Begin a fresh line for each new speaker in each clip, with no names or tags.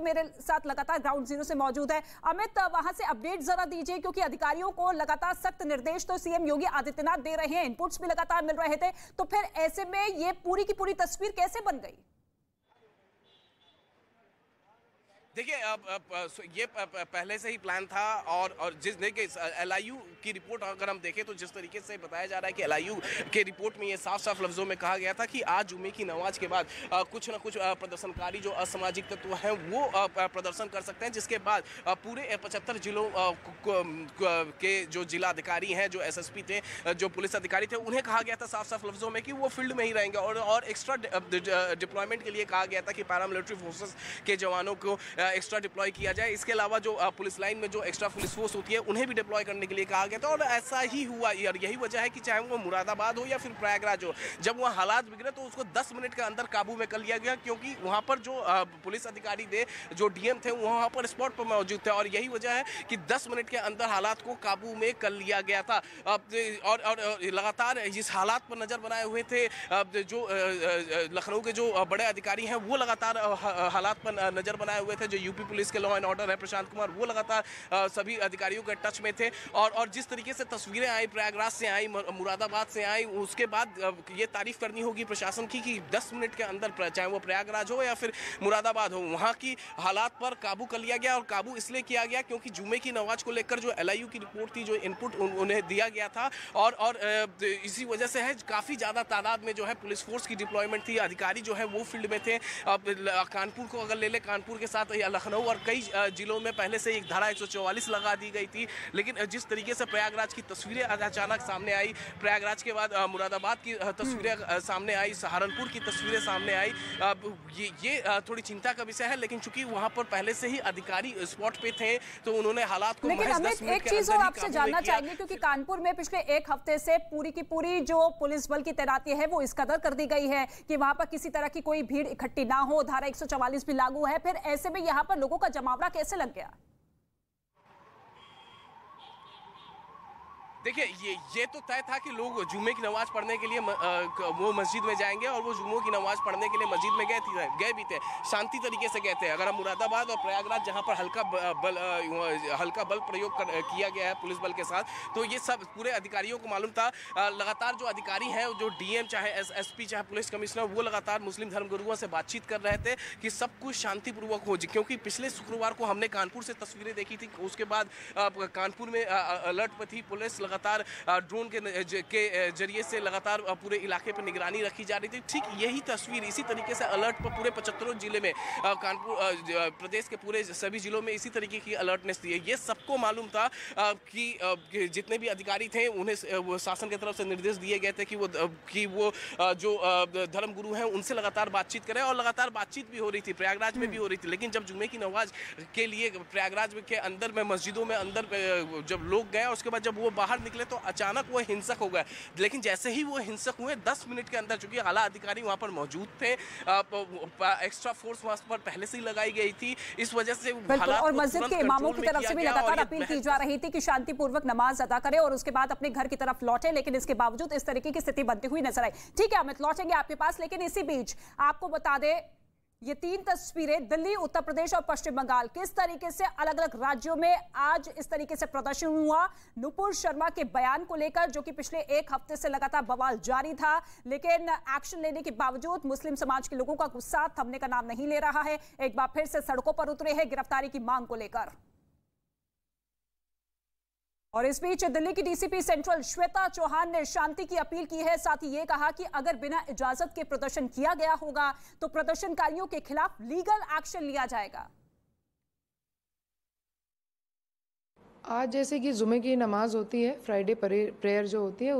मेरे साथ लगातार ग्राउंड जीरो से मौजूद है। अमित, वहां से अपडेट जरा दीजिए, क्योंकि अधिकारियों को लगातार सख्त निर्देश तो सीएम योगी आदित्यनाथ दे रहे हैं, इनपुट्स भी लगातार मिल रहे थे, तो फिर ऐसे में ये पूरी की पूरी तस्वीर कैसे बन गई?
देखिए, ये पहले से ही प्लान था और जिस देखिए एलआईयू की रिपोर्ट अगर हम देखें तो जिस तरीके से बताया जा रहा है कि एलआईयू के रिपोर्ट में ये साफ साफ लफ्जों में कहा गया था कि आज जुम्मे की नमाज के बाद कुछ न कुछ प्रदर्शनकारी जो असामाजिक तत्व हैं वो प्रदर्शन कर सकते हैं, जिसके बाद पूरे 75 जिलों के जो जिला अधिकारी हैं, जो एसएसपी थे, जो पुलिस अधिकारी थे, उन्हें कहा गया था साफ साफ लफ्जों में कि वो फील्ड में ही रहेंगे और एक्स्ट्रा डिप्लॉयमेंट के लिए कहा गया था कि पैरामिलिट्री फोर्सेस के जवानों को एक्स्ट्रा डिप्लॉय किया जाए। इसके अलावा जो पुलिस लाइन में जो एक्स्ट्रा पुलिस फोर्स होती है उन्हें भी डिप्लॉय करने के लिए कहा गया था और ऐसा ही हुआ। और यही वजह है कि चाहे वो मुरादाबाद हो या फिर प्रयागराज हो, जब वहाँ हालात बिगड़े तो उसको 10 मिनट के अंदर काबू में कर लिया गया, क्योंकि वहाँ पर जो पुलिस अधिकारी थे, जो डीएम थे, वहाँ पर स्पॉट पर मौजूद थे और यही वजह है कि 10 मिनट के अंदर हालात को काबू में कर लिया गया था। और लगातार इस हालात पर नजर बनाए हुए थे जो लखनऊ के जो बड़े अधिकारी हैं, वो लगातार हालात पर नजर बनाए हुए थे। जो यूपी पुलिस के लॉ एंड ऑर्डर है प्रशांत कुमार, वो लगातार सभी अधिकारियों के टच में थे और जिस तरीके से तस्वीरें आई, प्रयागराज से आई, मुरादाबाद से आई, उसके बाद ये तारीफ करनी होगी प्रशासन की कि 10 मिनट के अंदर चाहे वो प्रयागराज हो या फिर मुरादाबाद हो, वहाँ की हालात पर काबू कर लिया गया। और काबू इसलिए किया गया क्योंकि जुम्मे की नमाज को लेकर जो एलआईयू की रिपोर्ट थी, जो इनपुट उन्हें दिया गया था और इसी वजह से है काफ़ी ज़्यादा तादाद में जो है पुलिस फोर्स की डिप्लॉयमेंट थी, अधिकारी जो है वो फील्ड में थे। कानपुर को अगर ले ले, कानपुर के साथ लखनऊ और कई जिलों में पहले से एक धारा 144 लगा दी गई थी, लेकिन जिस तरीके से प्रयागराज की तस्वीरें अचानक सामने आई, प्रयागराज के बाद मुरादाबाद की तस्वीरें सामने आई, सहारनपुर की तस्वीरें सामने आई, ये थोड़ी चिंता का विषय है। लेकिन चूंकि वहां पर पहले से ही अधिकारी स्पॉट पे थे तो उन्होंने हालात को
लेकिन अमित, एक चीज और आपसे जानना चाहेंगे, क्योंकि कानपुर में पिछले एक हफ्ते से पूरी की पूरी जो पुलिस बल की तैनाती है वो इस कदर कर दी गई है कि वहां पर किसी तरह की कोई भीड़ इकट्ठी ना हो, धारा 144 भी लागू है, फिर ऐसे में यहाँ पर लोगों का जमावड़ा कैसे लग गया?
देखिए, ये तो तय था कि लोग जुम्मे की नमाज पढ़ने के लिए वो मस्जिद में जाएंगे और वो जुम्मे की नमाज पढ़ने के लिए मस्जिद में गए भी थे, शांति तरीके से गए थे। अगर हम मुरादाबाद और प्रयागराज जहां पर हल्का बल प्रयोग किया गया है पुलिस बल के साथ, तो ये सब पूरे अधिकारियों को मालूम था। लगातार जो अधिकारी हैं, जो डीएम चाहे एसपी चाहे पुलिस कमिश्नर, वो लगातार मुस्लिम धर्मगुरुओं से बातचीत कर रहे थे कि सब कुछ शांतिपूर्वक हो, क्योंकि पिछले शुक्रवार को हमने कानपुर से तस्वीरें देखी थी। उसके बाद कानपुर में अलर्ट पर थी पुलिस, लगातार ड्रोन के जरिए से लगातार पूरे इलाके पर निगरानी रखी जा रही थी। ठीक यही तस्वीर इसी तरीके से अलर्ट पर पूरे 75 जिले में, कानपुर प्रदेश के पूरे सभी जिलों में इसी तरीके की अलर्टनेस थी। ये सबको मालूम था कि जितने भी अधिकारी थे उन्हें शासन की तरफ से निर्देश दिए गए थे कि वो जो धर्मगुरु हैं उनसे लगातार बातचीत करें और लगातार बातचीत भी हो रही थी, प्रयागराज में भी हो रही थी। लेकिन जब जुम्मे की नमाज के लिए प्रयागराज के अंदर में मस्जिदों में अंदर जब लोग गए, उसके बाद जब वो बाहर निकले तो अचानक वो हिंसक हो गए। लेकिन जैसे ही वो हिंसक हुए 10 मिनट के अंदर, चूंकि आला अधिकारी वहां पर मौजूद थे, एक्स्ट्रा फोर्स वहां पर पहले से ही लगाई गई थी, इस वजह से हालात
और मस्जिद के इमामों की तरफ से भी लगातार अपील की जा रही थी कि शांतिपूर्वक नमाज अदा करें और उसके बाद अपने घर की तरफ लौटे, लेकिन इसके बावजूद इस तरीके की स्थिति बनती हुई नजर आई। ठीक है अमित, लौटेंगे आपके पास, लेकिन इसी बीच आपको बता दें, ये 3 तस्वीरें दिल्ली, उत्तर प्रदेश और पश्चिम बंगाल, किस तरीके से अलग अलग राज्यों में आज इस तरीके से प्रदर्शन हुआ नुपुर शर्मा के बयान को लेकर, जो कि पिछले एक हफ्ते से लगातार बवाल जारी था, लेकिन एक्शन लेने के बावजूद मुस्लिम समाज के लोगों का गुस्सा थमने का नाम नहीं ले रहा है। एक बार फिर से सड़कों पर उतरे हैं गिरफ्तारी की मांग को लेकर। और इस बीच दिल्ली की डीसीपी सेंट्रल श्वेता चौहान ने शांति की अपील की है, साथ ही ये कहा कि अगर बिना इजाजत के प्रदर्शन किया गया होगा तो प्रदर्शनकारियों के खिलाफ लीगल एक्शन लिया जाएगा।
आज जैसे कि जुमे की नमाज होती है, फ्राइडे प्रेयर जो होती है,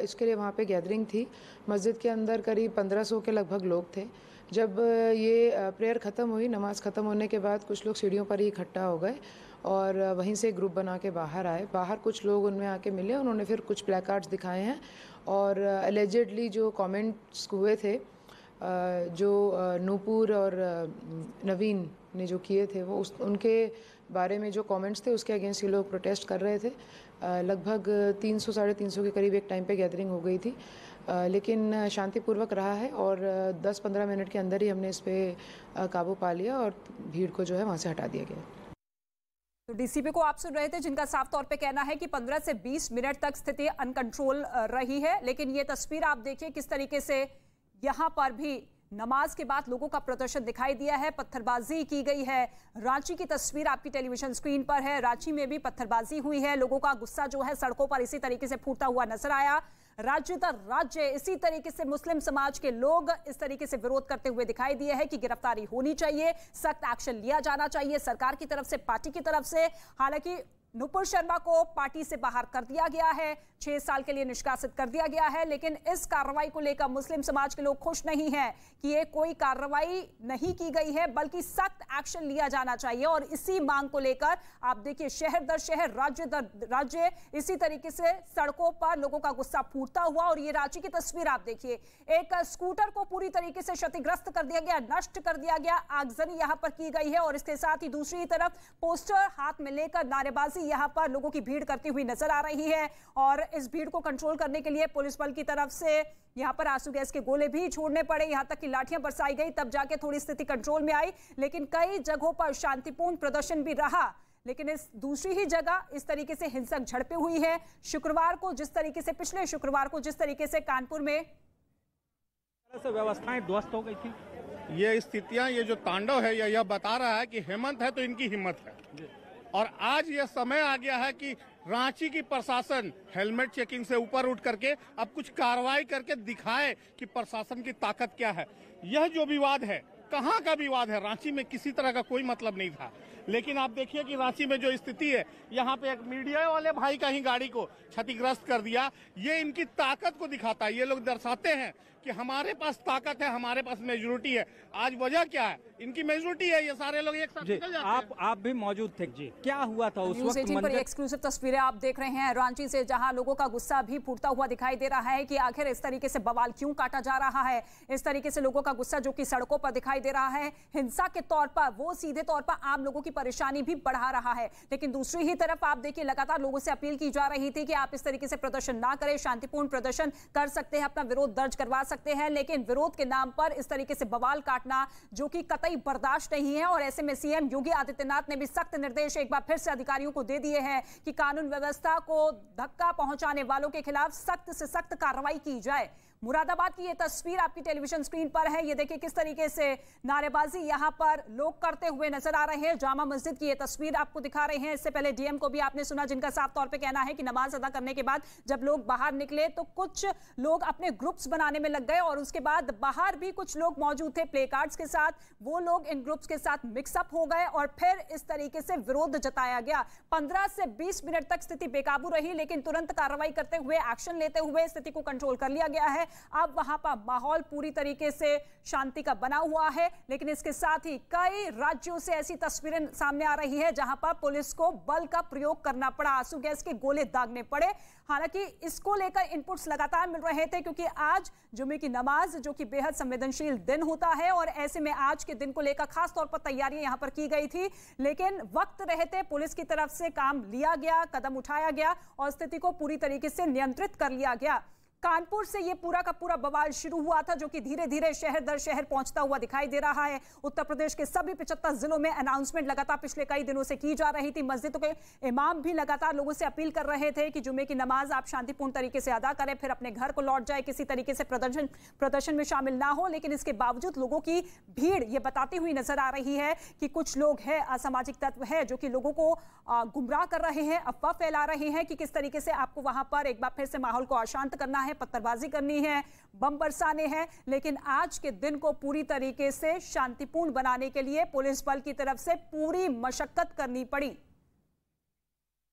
इसके लिए वहाँ पे गैदरिंग थी। मस्जिद के अंदर करीब 1500 के लगभग लोग थे। जब ये प्रेयर ख़त्म हुई, नमाज ख़त्म होने के बाद कुछ लोग सीढ़ियों पर ही इकट्ठा हो गए और वहीं से ग्रुप बना के बाहर आए। बाहर कुछ लोग उनमें आके मिले, उन्होंने फिर कुछ प्लेकार्ड्स दिखाए हैं और एलिजिडली जो कमेंट्स हुए थे, जो नूपुर और नवीन ने जो किए थे, वो उनके बारे में जो कमेंट्स थे उसके अगेंस्ट ये लोग प्रोटेस्ट कर रहे थे। लगभग 300 साढ़े 300 के करीब एक टाइम पे गैदरिंग हो गई थी। लेकिन शांतिपूर्वक रहा है और 10-15 मिनट के अंदर ही हमने इस पर काबू पा लिया और भीड़ को जो है वहाँ से हटा दिया गया।
तो डीसीपी को आप सुन रहे थे, जिनका साफ तौर पे कहना है कि 15 से 20 मिनट तक स्थिति अनकंट्रोल रही है। लेकिन ये तस्वीर आप देखिए किस तरीके से यहां पर भी नमाज के बाद लोगों का प्रदर्शन दिखाई दिया है, पत्थरबाजी की गई है। रांची की तस्वीर आपकी टेलीविजन स्क्रीन पर है। रांची में भी पत्थरबाजी हुई है, लोगों का गुस्सा जो है सड़कों पर इसी तरीके से फूटता हुआ नजर आया। राज्य दर राज्य इसी तरीके से मुस्लिम समाज के लोग इस तरीके से विरोध करते हुए दिखाई दिए हैं कि गिरफ्तारी होनी चाहिए, सख्त एक्शन लिया जाना चाहिए सरकार की तरफ से, पार्टी की तरफ से। हालांकि नुपुर शर्मा को पार्टी से बाहर कर दिया गया है, 6 साल के लिए निष्कासित कर दिया गया है। लेकिन इस कार्रवाई को लेकर मुस्लिम समाज के लोग खुश नहीं हैं कि ये कोई कार्रवाई नहीं की गई है, बल्कि सख्त एक्शन लिया जाना चाहिए। और इसी मांग को लेकर आप देखिए शहर दर शहर, राज्य दर राज्य इसी तरीके से सड़कों पर लोगों का गुस्सा फूटता हुआ। और ये रांची की तस्वीर आप देखिए, एक स्कूटर को पूरी तरीके से क्षतिग्रस्त कर दिया गया, नष्ट कर दिया गया, आगजनी यहां पर की गई है। और इसके साथ ही दूसरी तरफ पोस्टर हाथ में लेकर नारेबाजी यहां पर लोगों की भीड़ करती हुई नजर आ रही है। और इस भीड़ को कंट्रोल करने के लिए पुलिस बल की तरफ से यहां पर आंसू गैस के गोले भी छोड़ने पड़े, यहां तक कि लाठियां बरसाई गई, तब जाके थोड़ी स्थिति कंट्रोल में आई। लेकिन कई जगहों पर शांतिपूर्ण प्रदर्शन भी रहा। लेकिन इस दूसरी ही जगह इस तरीके से हिंसक झड़पें हुई है। शुक्रवार को जिस तरीके से, पिछले शुक्रवार को जिस तरीके से कानपुर में
व्यवस्थाएं ध्वस्त हो गई थी,
ये स्थितियां, ये जो तांडव है यह बता रहा है कि हेमंत है तो इनकी हिम्मत है। और आज यह समय आ गया है कि रांची की प्रशासन हेलमेट चेकिंग से ऊपर उठ करके अब कुछ कार्रवाई करके दिखाए कि प्रशासन की ताकत क्या है। यह जो विवाद है, कहाँ का विवाद है? रांची में किसी तरह का कोई मतलब नहीं था। लेकिन आप देखिए कि रांची में जो स्थिति है, यहाँ पे एक मीडिया वाले भाई का ही गाड़ी को क्षतिग्रस्त कर दिया। ये इनकी ताकत को दिखाता है। ये लोग दर्शाते हैं कि हमारे पास ताकत है, हमारे पास मेजोरिटी है। आज वजह क्या है? इनकी मेजोरिटी है, ये सारे लोग एक साथ निकल जाते हैं।
आप भी मौजूद थे जी, क्या हुआ था उस वक्त?
पर एक्सक्लूसिव तस्वीरें आप देख रहे हैं रांची से, जहां लोगों का गुस्सा भी फूटता हुआ दिखाई दे रहा है कि आखिर इस तरीके से बवाल क्यों काटा जा रहा है। इस तरीके से लोगों का गुस्सा जो कि सड़कों पर दिखाई दे रहा है, हिंसा के तौर पर, वो सीधे तौर पर आम लोगों की परेशानी भी बढ़ा रहा है। लेकिन दूसरी ही तरफ आप देखिए लगातार लोगों से अपील की जा रही थी कि आप इस तरीके से प्रदर्शन ना करें, शांतिपूर्ण प्रदर्शन कर सकते हैं, अपना विरोध दर्ज करवा सकते हैं। लेकिन विरोध के नाम पर इस तरीके से बवाल काटना जो कि कतई बर्दाश्त नहीं है। और ऐसे में सीएम योगी आदित्यनाथ ने भी सख्त निर्देश एक बार फिर से अधिकारियों को दे दिए हैं कि कानून व्यवस्था को धक्का पहुंचाने वालों के खिलाफ सख्त से सख्त कार्रवाई की जाए। मुरादाबाद की ये तस्वीर आपकी टेलीविजन स्क्रीन पर है। ये देखिए किस तरीके से नारेबाजी यहां पर लोग करते हुए नजर आ रहे हैं। जामा मस्जिद की ये तस्वीर आपको दिखा रहे हैं। इससे पहले डीएम को भी आपने सुना, जिनका साफ तौर पे कहना है कि नमाज अदा करने के बाद जब लोग बाहर निकले तो कुछ लोग अपने ग्रुप्स बनाने में लग गए और उसके बाद बाहर भी कुछ लोग मौजूद थे प्ले कार्ड्स के साथ, वो लोग इन ग्रुप्स के साथ मिक्सअप हो गए और फिर इस तरीके से विरोध जताया गया। 15 से 20 मिनट तक स्थिति बेकाबू रही, लेकिन तुरंत कार्रवाई करते हुए, एक्शन लेते हुए स्थिति को कंट्रोल कर लिया गया है। अब वहां पर माहौल पूरी तरीके से शांति का बना हुआ है। लेकिन इसके साथ ही कई राज्यों से ऐसी तस्वीरें सामने आ रही है जहां पर पुलिस को बल का प्रयोग करना पड़ा, आंसू गैस के गोले दागने पड़े। हालांकि इसको लेकर इनपुट्स लगातार मिल रहे थे, क्योंकि आज जुमे की नमाज जो कि बेहद संवेदनशील दिन होता है और ऐसे में आज के दिन को लेकर खास तौर पर तैयारियां यहां पर की गई थी। लेकिन वक्त रहते पुलिस की तरफ से काम लिया गया, कदम उठाया गया और स्थिति को पूरी तरीके से नियंत्रित कर लिया गया। कानपुर से ये पूरा का पूरा बवाल शुरू हुआ था, जो कि धीरे धीरे शहर दर शहर पहुंचता हुआ दिखाई दे रहा है। उत्तर प्रदेश के सभी 75 जिलों में अनाउंसमेंट लगातार पिछले कई दिनों से की जा रही थी। मस्जिदों के इमाम भी लगातार लोगों से अपील कर रहे थे कि जुमे की नमाज आप शांतिपूर्ण तरीके से अदा करें, फिर अपने घर को लौट जाए, किसी तरीके से प्रदर्शन में शामिल ना हो। लेकिन इसके बावजूद लोगों की भीड़ ये बताती हुई नजर आ रही है कि कुछ लोग हैं, असामाजिक तत्व है, जो कि लोगों को गुमराह कर रहे हैं, अफवाह फैला रहे हैं कि किस तरीके से आपको वहां पर एक बार फिर से माहौल को अशांत करना है, पत्थरबाजी करनी है, बम बरसाने हैं। लेकिन आज के दिन को पूरी तरीके से शांतिपूर्ण बनाने के लिए पुलिस बल की तरफ से पूरी मशक्कत करनी पड़ी।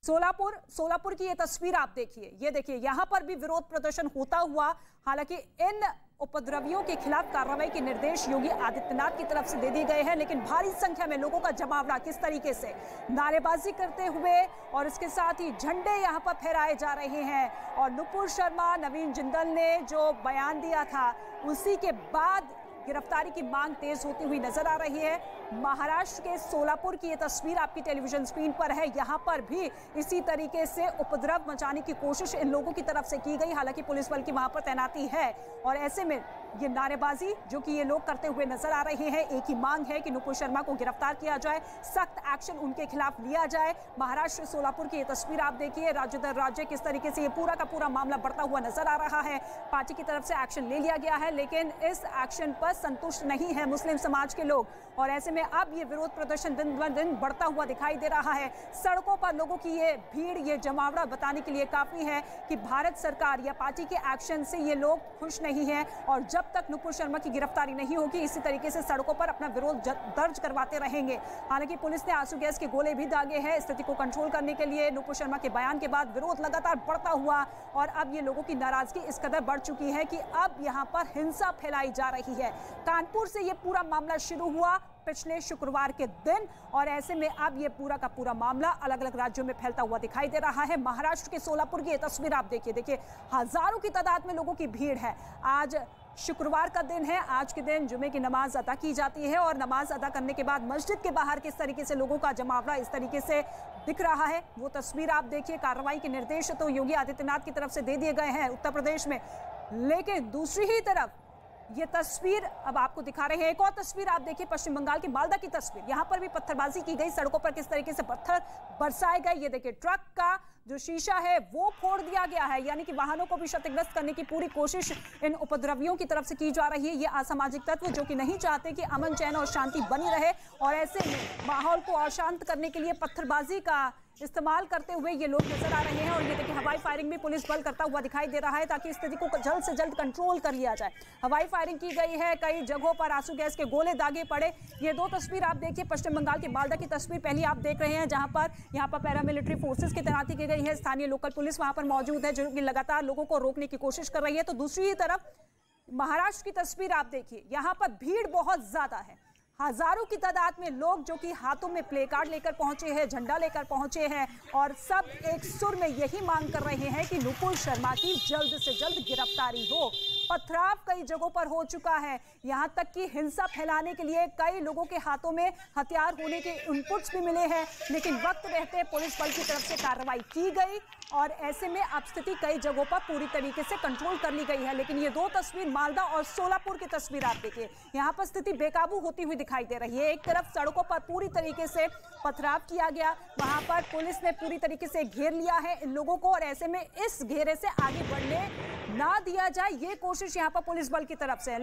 सोलापुर की ये तस्वीर आप देखिए, ये देखिए यहां पर भी विरोध प्रदर्शन होता हुआ। हालांकि इन उपद्रवियों के खिलाफ कार्रवाई के निर्देश योगी आदित्यनाथ की तरफ से दे दिए गए हैं, लेकिन भारी संख्या में लोगों का जमावड़ा किस तरीके से नारेबाजी करते हुए और इसके साथ ही झंडे यहां पर फहराए जा रहे हैं। और नुपुर शर्मा, नवीन जिंदल ने जो बयान दिया था, उसी के बाद गिरफ्तारी की मांग तेज होती हुई नजर आ रही है। महाराष्ट्र के सोलापुर की ये तस्वीर आपकी टेलीविजन स्क्रीन पर है। यहां पर भी इसी तरीके से उपद्रव मचाने की कोशिश इन लोगों की तरफ से की गई। हालांकि पुलिस बल की वहां पर तैनाती है और ऐसे में ये नारेबाजी जो कि ये लोग करते हुए नजर आ रहे हैं। एक ही मांग है कि नुपुर शर्मा को गिरफ्तार किया जाए, सख्त एक्शन उनके खिलाफ लिया जाए। महाराष्ट्र सोलापुर की ये तस्वीर आप देखिए, राज्य दर राज्य किस तरीके से ये पूरा का पूरा मामला बढ़ता हुआ नजर आ रहा है। पार्टी की तरफ से एक्शन ले लिया गया है, लेकिन इस एक्शन पर संतुष्ट नहीं है मुस्लिम समाज के लोग और ऐसे में अब ये विरोध प्रदर्शन दिन ब दिन बढ़ता हुआ दिखाई दे रहा है। सड़कों पर लोगों की ये भीड़, ये जमावड़ा बताने के लिए काफी है कि भारत सरकार या पार्टी के एक्शन से ये लोग खुश नहीं है और जब तक नुपुर शर्मा की गिरफ्तारी नहीं होगी इसी तरीके से सड़कों पर अपना विरोध दर्ज करवाते रहेंगे। हालांकि पुलिस ने आंसू गैस के गोले भी दागे हैं स्थिति को कंट्रोल करने के लिए। नुपुर शर्मा के बयान के बाद विरोध लगातार बढ़ता हुआ और अब ये लोगों की नाराजगी इस कदर बढ़ चुकी है कि अब यहाँ पर हिंसा फैलाई जा रही है। कानपुर से ये पूरा मामला शुरू हुआ पिछले शुक्रवार के दिन और ऐसे में अब ये पूरा का पूरा मामला अलग अलग राज्यों में फैलता हुआ दिखाई दे रहा है। महाराष्ट्र के सोलापुर की ये तस्वीर आप देखिए हजारों की तादाद में लोगों की भीड़ है। आज शुक्रवार का दिन है, आज के दिन जुमे की नमाज अदा की जाती है और नमाज अदा करने के बाद मस्जिद के बाहर किस तरीके से लोगों का जमावड़ा इस तरीके से दिख रहा है वो तस्वीर आप देखिए। कार्रवाई के निर्देश तो योगी आदित्यनाथ की तरफ से दे दिए गए हैं उत्तर प्रदेश में, लेकिन दूसरी ही तरफ ये तस्वीर अब आपको दिखा रहे हैं। एक और तस्वीर आप देखिए पश्चिम बंगाल की मालदा की तस्वीर। यहां पर भी पत्थरबाजी की गई, सड़कों पर किस तरीके से पत्थर बरसाए गए। ये देखिए ट्रक का जो शीशा है वो फोड़ दिया गया है, यानी कि वाहनों को भी क्षतिग्रस्त करने की पूरी कोशिश इन उपद्रवियों की तरफ से की जा रही है। ये असामाजिक तत्व जो कि नहीं चाहते कि अमन चैन और शांति बनी रहे और ऐसे में माहौल को अशांत करने के लिए पत्थरबाजी का इस्तेमाल करते हुए ये लोग नजर आ रहे हैं। और ये देखिए हवाई फायरिंग भी पुलिस बल करता हुआ दिखाई दे रहा है ताकि स्थिति को जल्द से जल्द कंट्रोल कर लिया जाए। हवाई फायरिंग की गई है, कई जगहों पर आंसू गैस के गोले दागे पड़े। ये दो तस्वीर आप देखिए, पश्चिम बंगाल की मालदा की तस्वीर पहली आप देख रहे हैं जहां पर यहाँ पर पैरामिलिट्री फोर्सेस की तैनाती की गई है। स्थानीय लोकल पुलिस वहां पर मौजूद है जो कि लगातार लोगों को रोकने की कोशिश कर रही है। तो दूसरी ही तरफ महाराष्ट्र की तस्वीर आप देखिए, यहाँ पर भीड़ बहुत ज्यादा है। हजारों की तादाद में लोग जो कि हाथों में प्ले कार्ड लेकर पहुंचे हैं, झंडा लेकर पहुंचे हैं और सब एक सुर में यही मांग कर रहे हैं कि नुपुर शर्मा की जल्द से जल्द गिरफ्तारी हो। पथराव कई जगहों पर हो चुका है, यहां तक कि हिंसा फैलाने के लिए कई लोगों के हाथों में हथियार होने के इनपुट्स भी मिले हैं, लेकिन वक्त रहते पुलिस बल की तरफ से कार्रवाई की गई और ऐसे में अब स्थिति कई जगहों पर पूरी तरीके से कंट्रोल कर ली गई है। लेकिन ये दो तस्वीर मालदा और सोलापुर की तस्वीर आप देखिए, यहाँ पर स्थिति बेकाबू होती हुई दिखाई दे रही है। एक तरफ सड़कों पर पूरी तरीके से पथराव किया गया, वहां पर पुलिस ने पूरी तरीके से घेर लिया है इन लोगों को और ऐसे में इस घेरे से आगे बढ़ने ना दिया जाए ये कोशिश यहाँ पर पुलिस बल की तरफ से है।